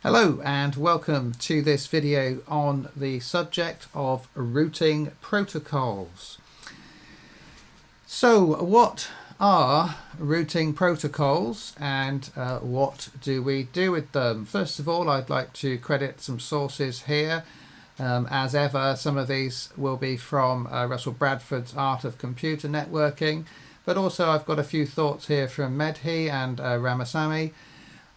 Hello and welcome to this video on the subject of routing protocols. So what are routing protocols and what do we do with them? First of all, I'd like to credit some sources here. As ever, some of these will be from Russell Bradford's Art of Computer Networking, but also I've got a few thoughts here from Medhi and Ramasamy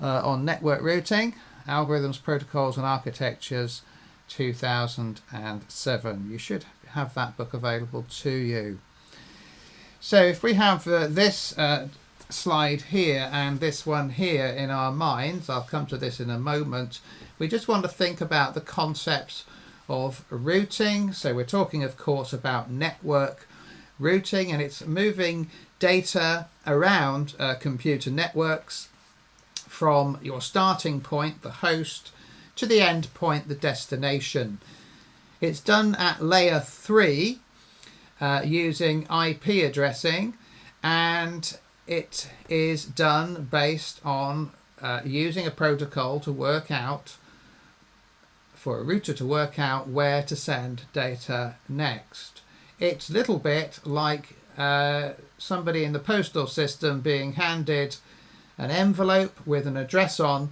on network routing. Algorithms, Protocols and Architectures 2007. You should have that book available to you. So if we have this slide here and this one here in our minds, I'll come to this in a moment, we just want to think about the concepts of routing. So we're talking of course about network routing, and it's moving data around computer networks from your starting point, the host, to the end point, the destination. It's done at layer 3 using IP addressing, and it is done based on using a protocol to work out, for a router to work out where to send data next. It's a little bit like somebody in the postal system being handed an envelope with an address on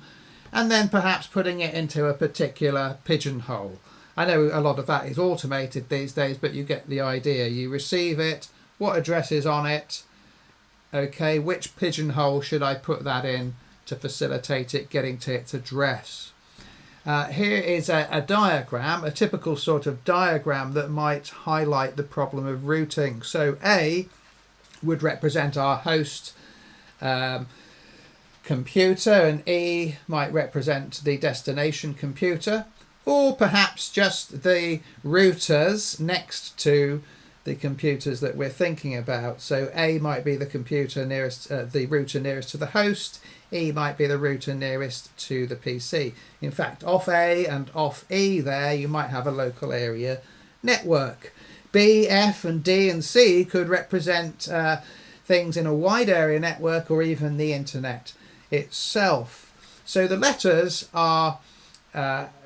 and then perhaps putting it into a particular pigeonhole. I know a lot of that is automated these days, but you get the idea. You receive it, what address is on it, okay, which pigeonhole should I put that in to facilitate it getting to its address. Here is a diagram, a typical sort of diagram that might highlight the problem of routing. So A would represent our host computer, and E might represent the destination computer, or perhaps just the routers next to the computers that we're thinking about. So A might be the computer nearest, the router nearest to the host. E might be the router nearest to the PC. In fact, off A and off E there, you might have a local area network. B, F, and D and C could represent things in a wide area network or even the internet itself. So the letters are,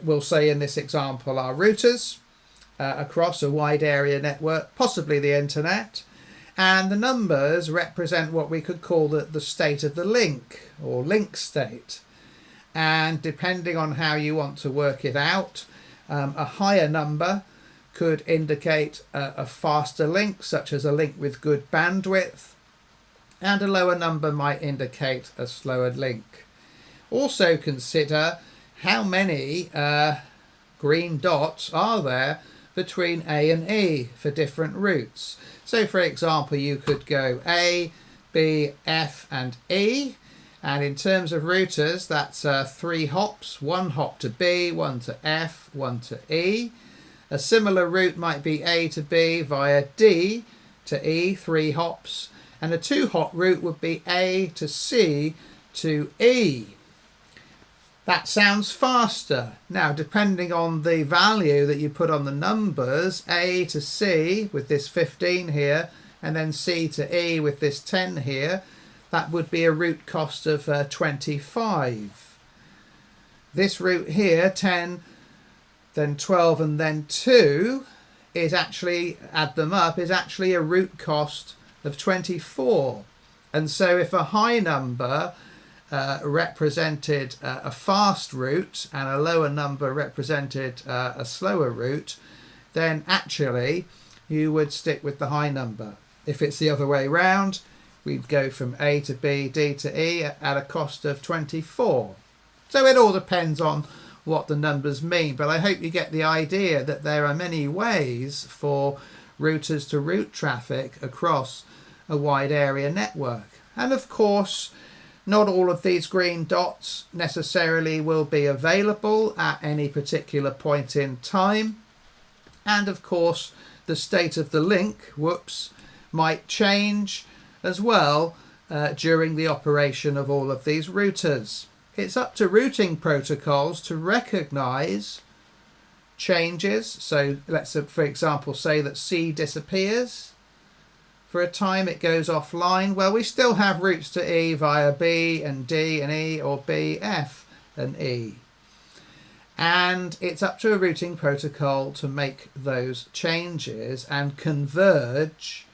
we'll say in this example, are routers across a wide area network, possibly the internet, and the numbers represent what we could call the state of the link, or link state. And depending on how you want to work it out, a higher number could indicate a faster link, such as a link with good bandwidth, and a lower number might indicate a slower link. Also consider how many green dots are there between A and E for different routes. So for example, you could go A, B, F and E, and in terms of routers that's 3 hops, 1 hop to B, 1 to F, 1 to E. A similar route might be A to B via D to E, 3 hops, and a 2-hop route would be A to C to E. That sounds faster. Now, depending on the value that you put on the numbers, A to C with this 15 here, and then C to E with this 10 here, that would be a route cost of 25. This route here, 10, then 12, and then 2, is actually, add them up, is actually a route cost of 24. And so if a high number represented a fast route and a lower number represented a slower route, then actually you would stick with the high number. If it's the other way round, we'd go from A to B, D to E at a cost of 24. So it all depends on what the numbers mean, but I hope you get the idea that there are many ways for routers to route traffic across a wide area network. And of course, not all of these green dots necessarily will be available at any particular point in time. And of course, the state of the link, might change as well during the operation of all of these routers. It's up to routing protocols to recognize changes. So let's, for example, say that C disappears. For a time it goes offline. Well, we still have routes to E via B and D and E, or B, F and E. And it's up to a routing protocol to make those changes and converge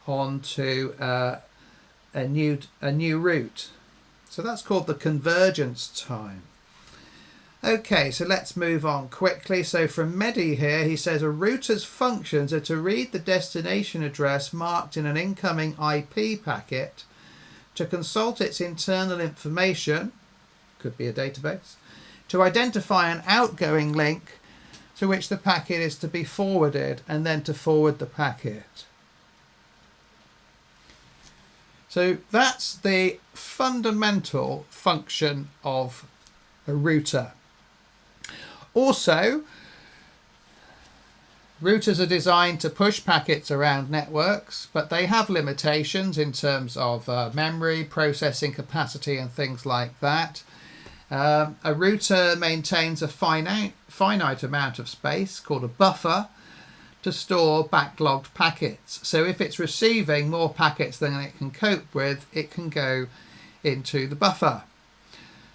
onto a new route. So that's called the convergence time. Okay, so let's move on quickly. So from Mehdi here, he says a router's functions are to read the destination address marked in an incoming IP packet, to consult its internal information, could be a database, to identify an outgoing link to which the packet is to be forwarded, and then to forward the packet. So that's the fundamental function of a router. Also, routers are designed to push packets around networks, but they have limitations in terms of memory, processing capacity and things like that. A router maintains a finite amount of space called a buffer to store backlogged packets. So if it's receiving more packets than it can cope with, it can go into the buffer.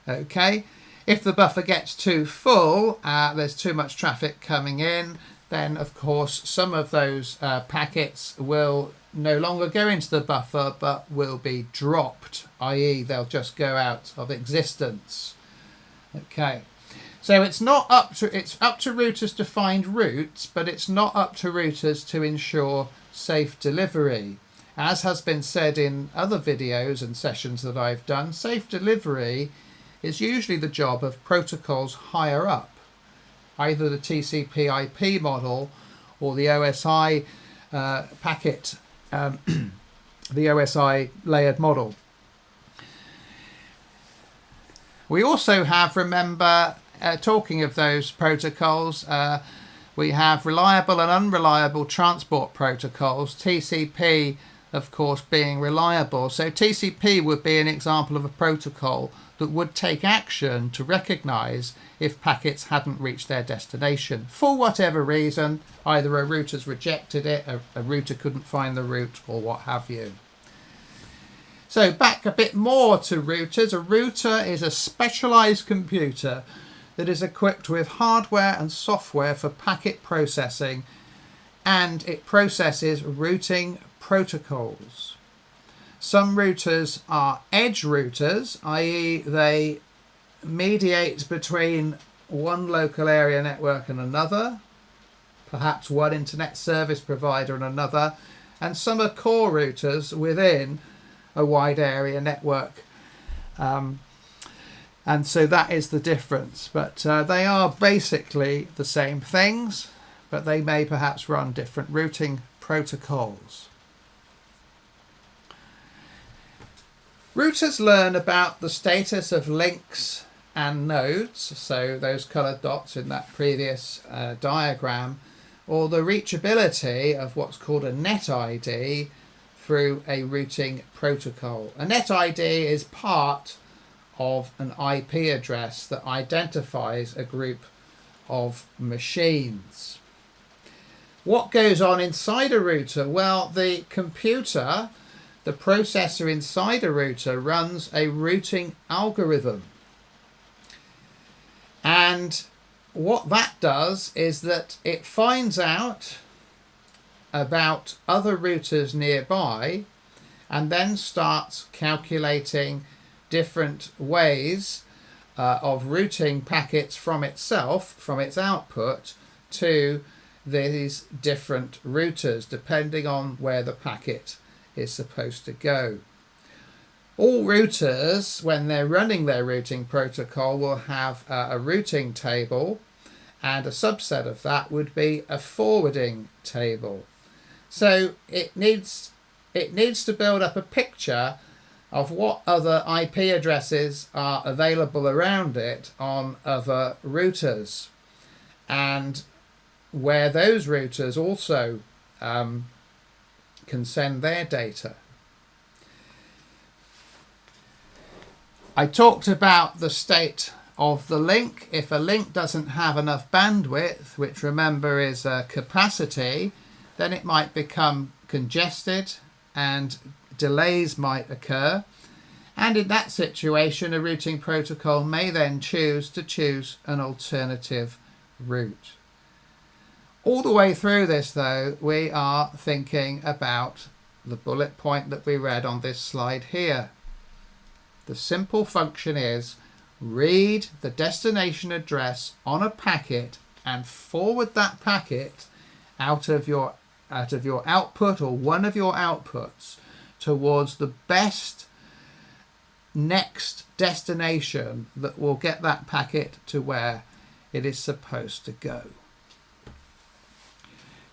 Okay, if the buffer gets too full, there's too much traffic coming in, then of course some of those packets will no longer go into the buffer but will be dropped, i.e. they'll just go out of existence. Okay, so it's up to routers to find routes, but it's not up to routers to ensure safe delivery. As has been said in other videos and sessions that I've done, safe delivery is usually the job of protocols higher up, either the TCP/IP model or the OSI packet, the OSI layered model. We also have, remember, talking of those protocols, we have reliable and unreliable transport protocols, TCP of course being reliable. So TCP would be an example of a protocol that would take action to recognise if packets hadn't reached their destination for whatever reason. Either a router's rejected it, a router couldn't find the route, or what have you. So back a bit more to routers. A router is a specialised computer that is equipped with hardware and software for packet processing, and it processes routing protocols. Some routers are edge routers, i.e. they mediate between one local area network and another, perhaps one internet service provider and another, and some are core routers within a wide area network. And so that is the difference, but they are basically the same things, but they may perhaps run different routing protocols. Routers learn about the status of links and nodes, so those coloured dots in that previous diagram, or the reachability of what's called a net ID through a routing protocol. A net ID is part of an IP address that identifies a group of machines. What goes on inside a router? Well, the computer, the processor inside a router, runs a routing algorithm. And what that does is that it finds out about other routers nearby and then starts calculating different ways of routing packets from itself, from its output, to these different routers, depending on where the packet is supposed to go. All routers, when they're running their routing protocol, will have a routing table, and a subset of that would be a forwarding table. So it needs to build up a picture of what other IP addresses are available around it on other routers, and where those routers also can send their data. I talked about the state of the link. If a link doesn't have enough bandwidth, which remember is a capacity, then it might become congested and delays might occur. And in that situation, a routing protocol may then choose an alternative route. All the way through this, though, we are thinking about the bullet point that we read on this slide here. The simple function is read the destination address on a packet and forward that packet out of your output or one of your outputs towards the best next destination that will get that packet to where it is supposed to go.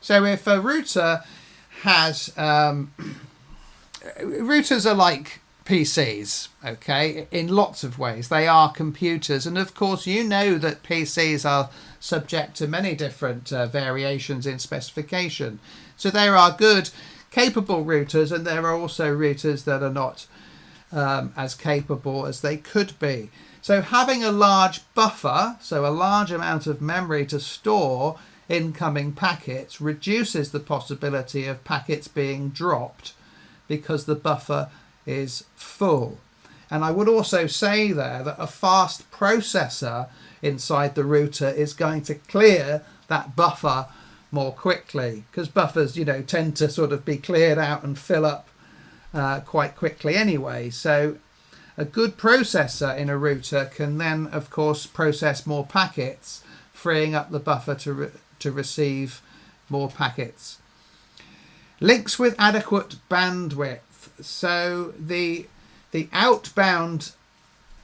So if a router has routers are like PCs, okay, in lots of ways. They are computers, and of course you know that PCs are subject to many different variations in specification. So there are good capable routers, and there are also routers that are not as capable as they could be. So having a large buffer, so a large amount of memory to store incoming packets, reduces the possibility of packets being dropped because the buffer is full. And I would also say there that a fast processor inside the router is going to clear that buffer more quickly, because buffers, you know, tend to sort of be cleared out and fill up quite quickly anyway. So a good processor in a router can then, of course, process more packets, freeing up the buffer to receive more packets. Links with adequate bandwidth. So the outbound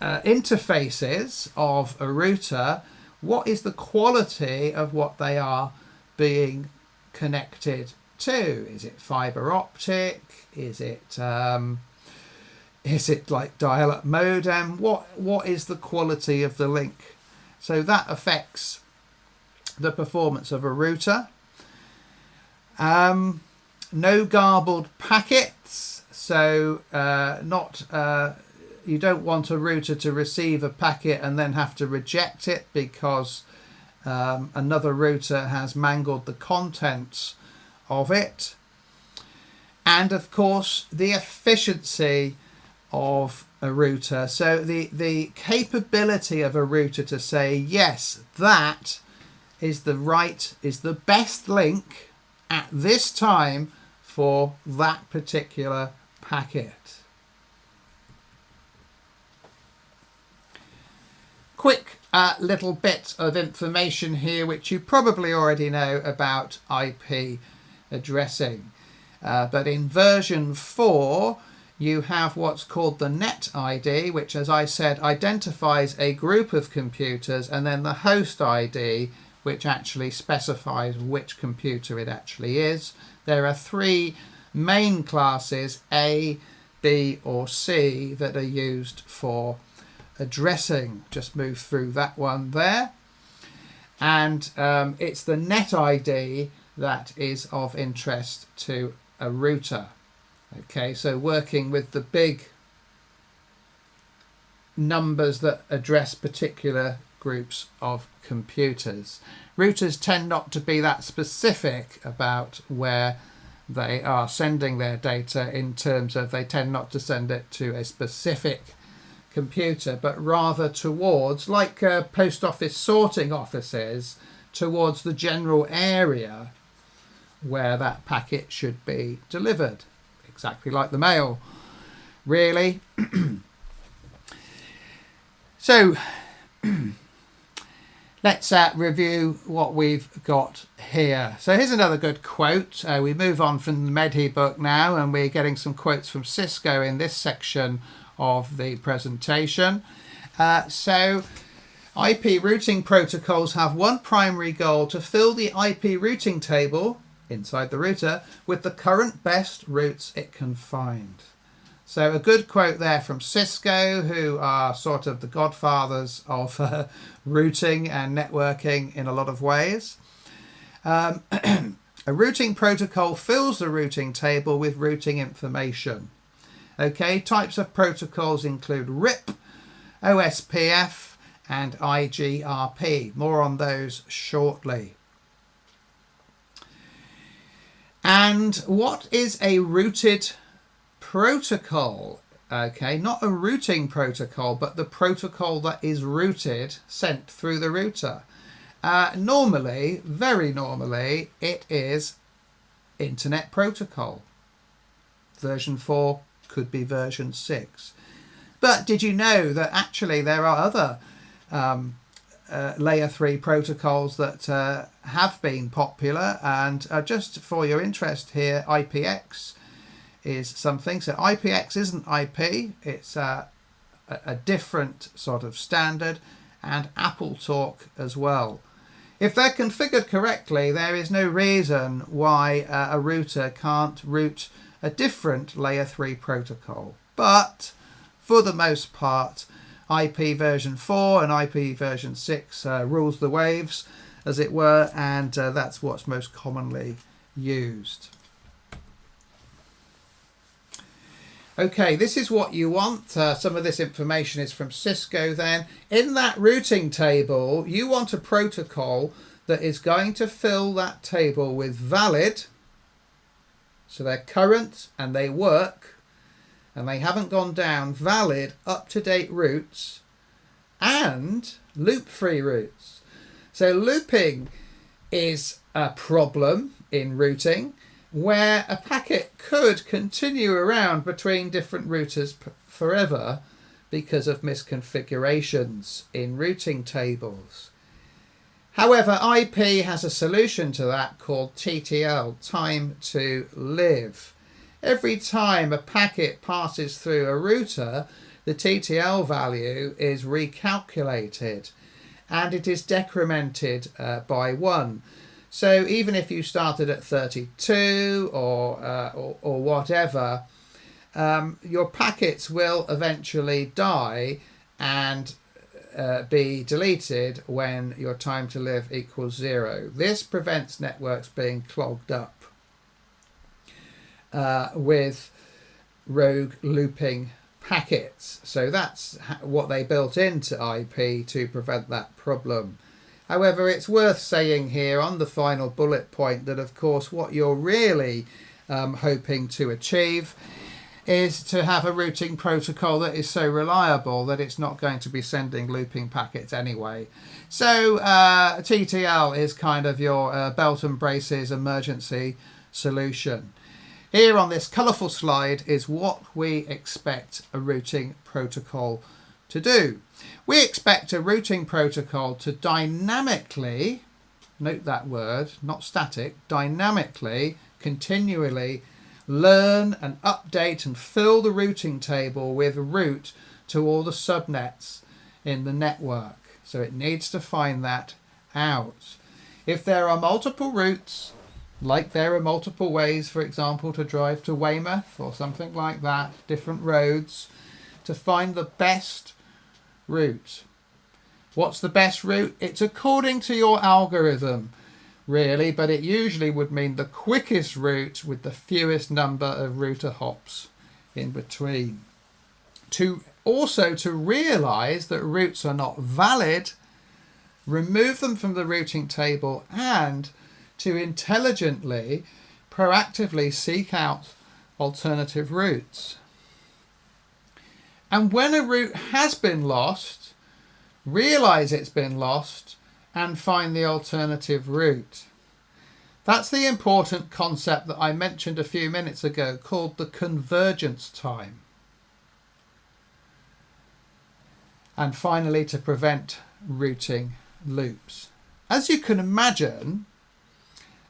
interfaces of a router, what is the quality of what they are being connected to? Is it fiber optic? Is it like dial-up modem? What is the quality of the link? So that affects the performance of a router. No garbled packets. So you don't want a router to receive a packet and then have to reject it because another router has mangled the contents of it. And of course the efficiency of a router. So the capability of a router to say, yes, that is the best link at this time for that particular packet. Quick little bit of information here which you probably already know about IP addressing. But in version 4 you have what's called the net ID, which, as I said, identifies a group of computers, and then the host ID, which actually specifies which computer it actually is. There are 3 main classes, A, B or C, that are used for addressing. Just move through that one there. And it's the net ID that is of interest to a router. Okay, so working with the big numbers that address particular groups of computers. Routers tend not to be that specific about where they are sending their data, in terms of they tend not to send it to a specific computer, but rather towards, like post office sorting offices, towards the general area where that packet should be delivered. Exactly like the mail, really. So let's review what we've got here. So here's another good quote. We move on from the Medhi book now, and we're getting some quotes from Cisco in this section of the presentation. So IP routing protocols have one primary goal: to fill the IP routing table inside the router with the current best routes it can find. So a good quote there from Cisco, who are sort of the godfathers of routing and networking in a lot of ways. A routing protocol fills the routing table with routing information. Okay, types of protocols include RIP, OSPF and IGRP. More on those shortly. And what is a routed protocol? Okay, not a routing protocol, but the protocol that is routed, sent through the router. Normally, very normally, it is Internet Protocol. Version 4 could be version 6. But did you know that actually there are other layer 3 protocols that have been popular? And just for your interest here, IPX is something. So IPX isn't IP, it's a different sort of standard, and AppleTalk as well. If they're configured correctly, there is no reason why a router can't route a different layer 3 protocol. But for the most part, IP version 4 and IP version 6 rules the waves, as it were, and that's what's most commonly used. Okay, this is what you want. Some of this information is from Cisco then. In that routing table, you want a protocol that is going to fill that table with valid, so they're current and they work, and they haven't gone down, valid, up-to-date routes, and loop-free routes. So looping is a problem in routing, where a packet could continue around between different routers forever because of misconfigurations in routing tables. However, IP has a solution to that called TTL, time to live. Every time a packet passes through a router, the TTL value is recalculated and it is decremented by 1. So even if you started at 32 or whatever, your packets will eventually die and be deleted when your time to live equals 0. This prevents networks being clogged up with rogue looping packets. So that's what they built into IP to prevent that problem. However, it's worth saying here on the final bullet point that, of course, what you're really hoping to achieve is to have a routing protocol that is so reliable that it's not going to be sending looping packets anyway. So TTL is kind of your belt and braces emergency solution. Here on this colourful slide is what we expect a routing protocol to do. We expect a routing protocol to dynamically, note that word, not static, dynamically, continually learn and update and fill the routing table with a route to all the subnets in the network. So it needs to find that out. If there are multiple routes, like there are multiple ways, for example, to drive to Weymouth or something like that, different roads, to find the best route. What's the best route? It's according to your algorithm, really, but it usually would mean the quickest route with the fewest number of router hops in between. To realize that routes are not valid, remove them from the routing table, and to intelligently, proactively seek out alternative routes. And when a route has been lost, realize it's been lost and find the alternative route. That's the important concept that I mentioned a few minutes ago called the convergence time. And finally, to prevent routing loops. As you can imagine,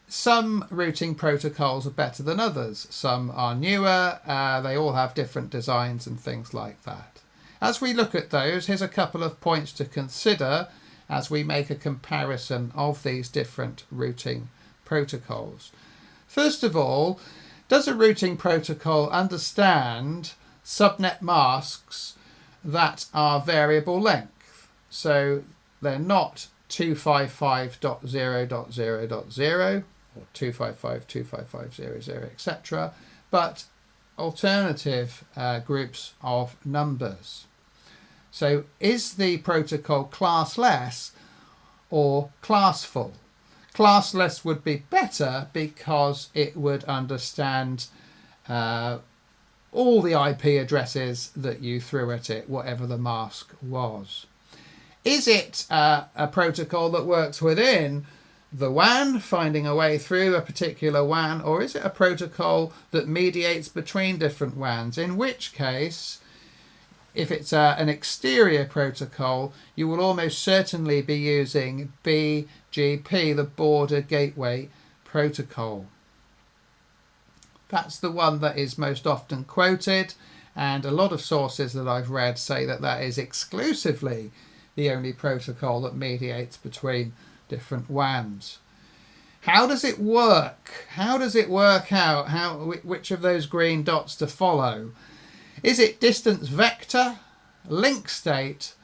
some routing protocols are better than others. Some are newer, they all have different designs and things like that. As we look at those, here's a couple of points to consider as we make a comparison of these different routing protocols. First of all, does a routing protocol understand subnet masks that are variable length? So they're not 255.0.0.0 or 255.255.0.0, etc., but alternative groups of numbers. So is the protocol classless or classful? Classless would be better because it would understand all all the IP addresses that you threw at it, whatever the mask was. Is it a protocol that works within the WAN, finding a way through a particular WAN, or is it a protocol that mediates between different WANs? In which case, if it's an exterior protocol, you will almost certainly be using BGP, the Border Gateway Protocol. That's the one that is most often quoted, and a lot of sources that I've read say that that is exclusively the only protocol that mediates between different WANs. How does it work? How does it work out which of those green dots to follow? Is it distance vector, link state,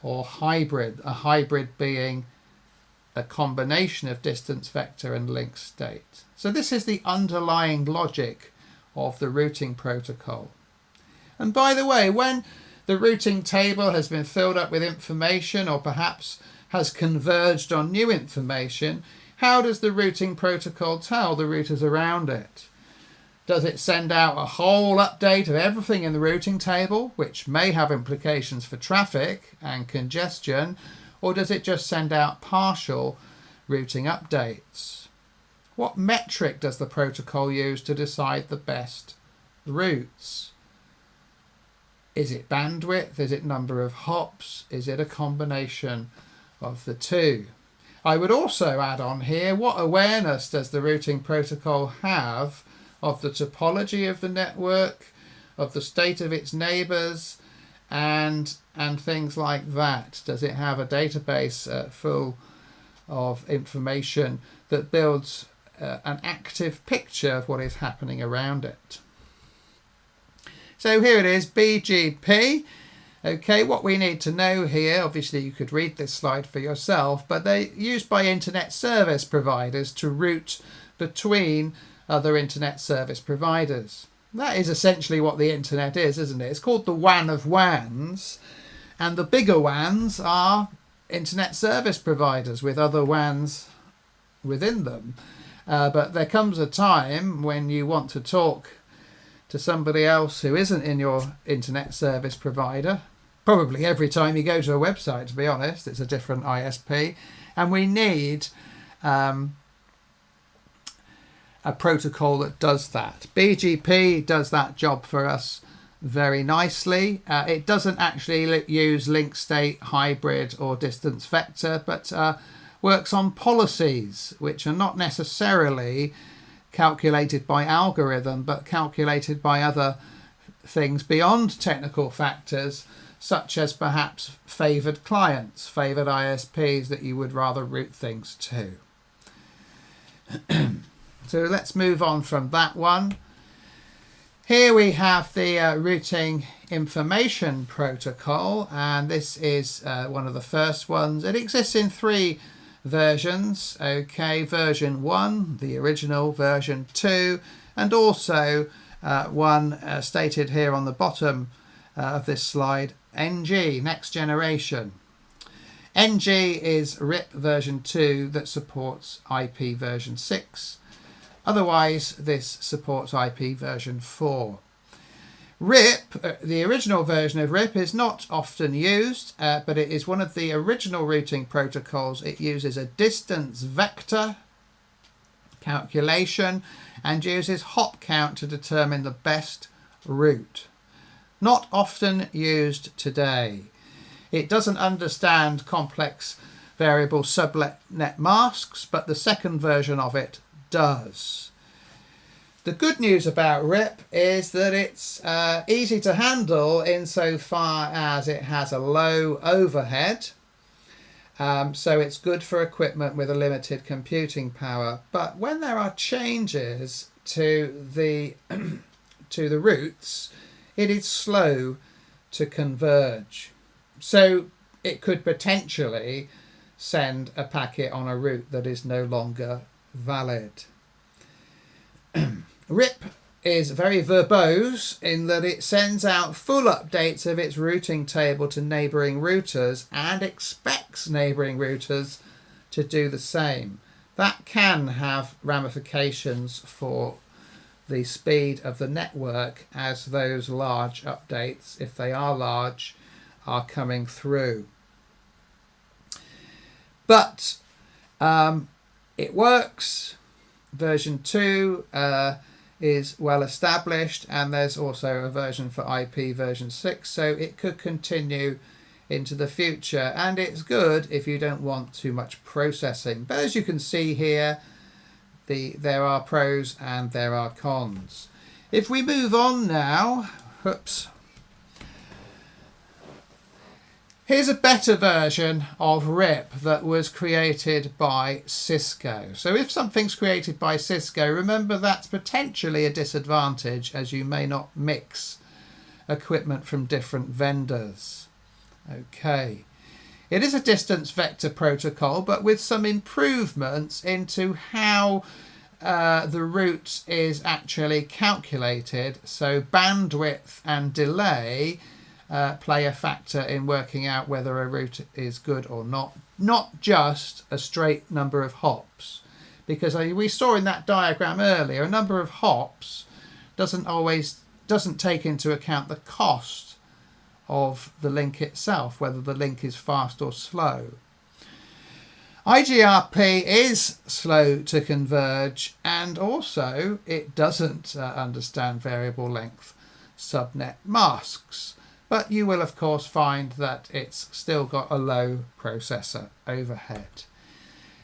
or hybrid? A hybrid being a combination of distance vector and link state. So this is the underlying logic of the routing protocol. And by the way, when the routing table has been filled up with information, or perhaps has converged on new information, how does the routing protocol tell the routers around it? Does it send out a whole update of everything in the routing table, which may have implications for traffic and congestion, or does it just send out partial routing updates? What metric does the protocol use to decide the best routes? Is it bandwidth? Is it number of hops? Is it a combination of the two? I would also add on here, what awareness does the routing protocol have of the topology of the network, of the state of its neighbors, and things like that? Does it have a database full of information that builds an active picture of what is happening around it? So here it is, BGP. Okay, what we need to know here, obviously you could read this slide for yourself, but they're used by internet service providers to route between other internet service providers. That is essentially what the internet is, isn't it? It's called the WAN of WANs, and the bigger WANs are internet service providers with other WANs within them. But there comes a time when you want to talk to somebody else who isn't in your internet service provider. Probably every time you go to a website, to be honest, it's a different ISP, and we need a protocol that does that. BGP does that job for us very nicely. It doesn't actually use link state, hybrid, or distance vector, but works on policies which are not necessarily calculated by algorithm, but calculated by other things beyond technical factors, such as perhaps favoured clients, favoured ISPs that you would rather route things to. So let's move on from that one. Here we have the routing information protocol, and this is one of the first ones. It exists in 3 versions. Okay, version 1, the original, version 2, and also one stated here on the bottom of this slide, NG, next generation. NG is RIP version 2 that supports IP version 6. Otherwise, this supports IP version 4. RIP, the original version of RIP, is not often used, but it is one of the original routing protocols. It uses a distance vector calculation and uses hop count to determine the best route. Not often used today. It doesn't understand complex variable subnet masks, but the second version of it does. The good news about RIP is that it's easy to handle insofar as it has a low overhead. So it's good for equipment with a limited computing power. But when there are changes to the routes, it is slow to converge. So it could potentially send a packet on a route that is no longer valid. RIP is very verbose in that it sends out full updates of its routing table to neighbouring routers and expects neighbouring routers to do the same. That can have ramifications for the speed of the network as those large updates, if they are large, are coming through. But it works. Version 2 is well established, and there's also a version for IP version 6, so it could continue into the future, and it's good if you don't want too much processing. But as you can see here, there are pros and there are cons. If we move on now, here's a better version of RIP that was created by Cisco. So if something's created by Cisco, remember that's potentially a disadvantage, as you may not mix equipment from different vendors. Okay. It is a distance vector protocol, but with some improvements into how the route is actually calculated. So bandwidth and delay play a factor in working out whether a route is good or not just a straight number of hops. Because we saw in that diagram earlier, a number of hops doesn't take into account the cost of the link itself, whether the link is fast or slow. IGRP is slow to converge, and also it doesn't understand variable length subnet masks. But you will of course find that it's still got a low processor overhead.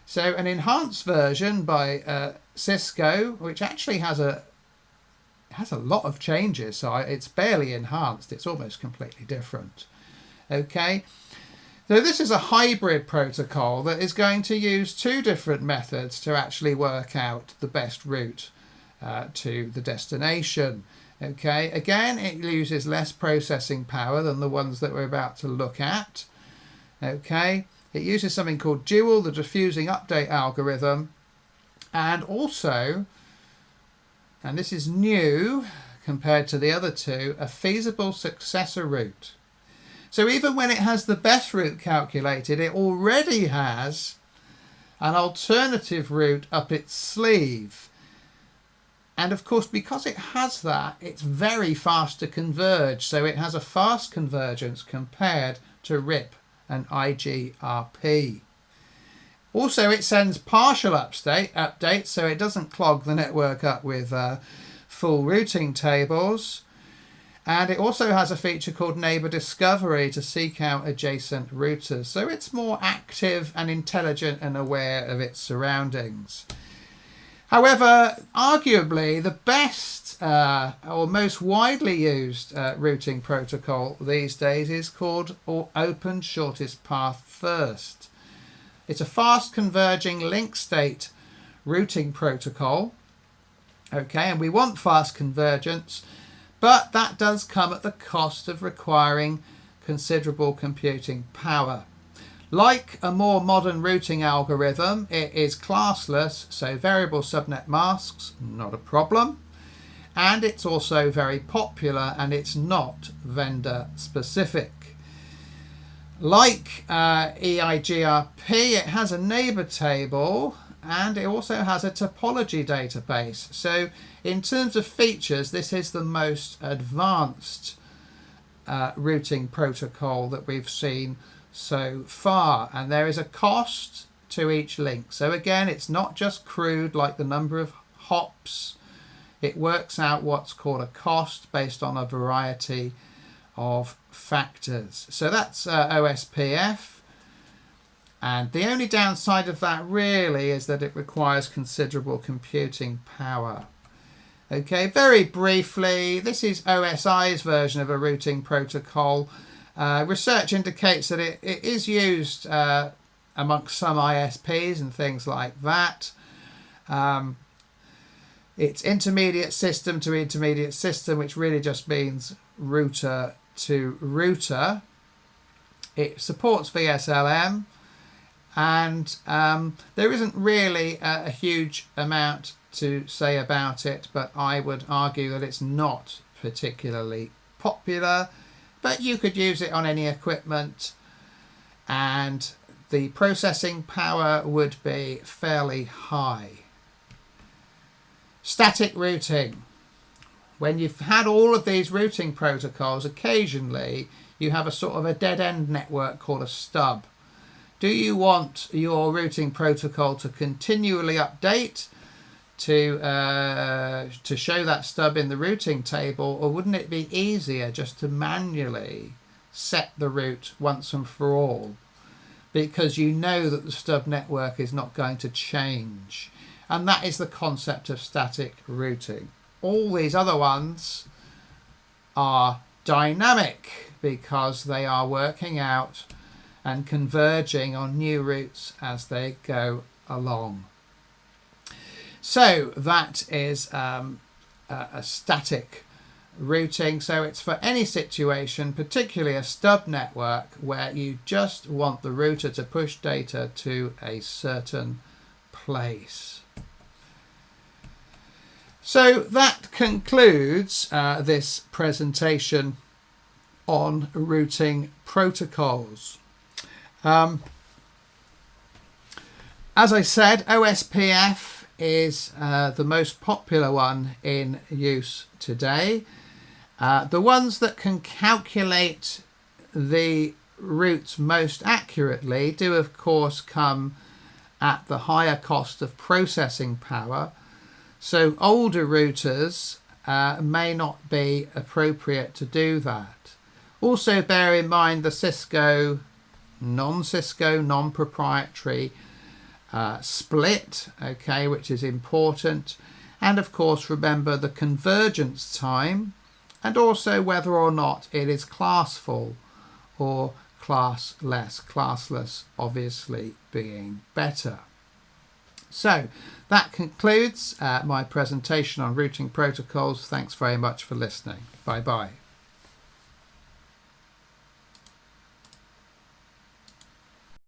So an enhanced version by Cisco, which actually has a lot of changes, so it's barely enhanced, it's almost completely different. Okay, so this is a hybrid protocol that is going to use two different methods to actually work out the best route to the destination. Okay, again, it uses less processing power than the ones that we're about to look at. Okay, it uses something called Dual, the diffusing update algorithm, and also, and this is new compared to the other two, a feasible successor route. So even when it has the best route calculated, it already has an alternative route up its sleeve. And of course, because it has that, it's very fast to converge. So it has a fast convergence compared to RIP and IGRP. Also, it sends partial updates, so it doesn't clog the network up with full routing tables. And it also has a feature called neighbor discovery to seek out adjacent routers. So it's more active and intelligent and aware of its surroundings. However, arguably the best or most widely used routing protocol these days is called Open Shortest Path First. It's a fast converging link state routing protocol. Okay, and we want fast convergence, but that does come at the cost of requiring considerable computing power. Like a more modern routing algorithm, it is classless, so variable subnet masks, not a problem. And it's also very popular, and it's not vendor specific. Like EIGRP, it has a neighbor table, and it also has a topology database. So in terms of features, this is the most advanced routing protocol that we've seen so far, and there is a cost to each link. So again, it's not just crude like the number of hops. It works out what's called a cost based on a variety of factors. So that's OSPF, and the only downside of that really is that it requires considerable computing power. Okay, very briefly, this is OSI's version of a routing protocol. Research indicates that it is used amongst some ISPs and things like that. It's intermediate system to intermediate system, which really just means router to router. It supports VSLM, and there isn't really a huge amount to say about it, but I would argue that it's not particularly popular. But you could use it on any equipment, and the processing power would be fairly high. Static routing. when you've had all of these routing protocols, occasionally you have a sort of a dead-end network called a stub. Do you want your routing protocol to continually update to show that stub in the routing table, or wouldn't it be easier just to manually set the route once and for all, because you know that the stub network is not going to change? And that is the concept of static routing. All these other ones are dynamic because they are working out and converging on new routes as they go along. So that is a static routing. So it's for any situation, particularly a stub network, where you just want the router to push data to a certain place. So that concludes this presentation on routing protocols. As I said, OSPF is the most popular one in use today. The ones that can calculate the routes most accurately do, of course, come at the higher cost of processing power. So older routers may not be appropriate to do that. Also bear in mind the Cisco, non-Cisco, non-proprietary split, okay, which is important. And of course remember the convergence time, and also whether or not it is classful or classless. Classless obviously being better. So that concludes my presentation on routing protocols. Thanks very much for listening. Bye bye.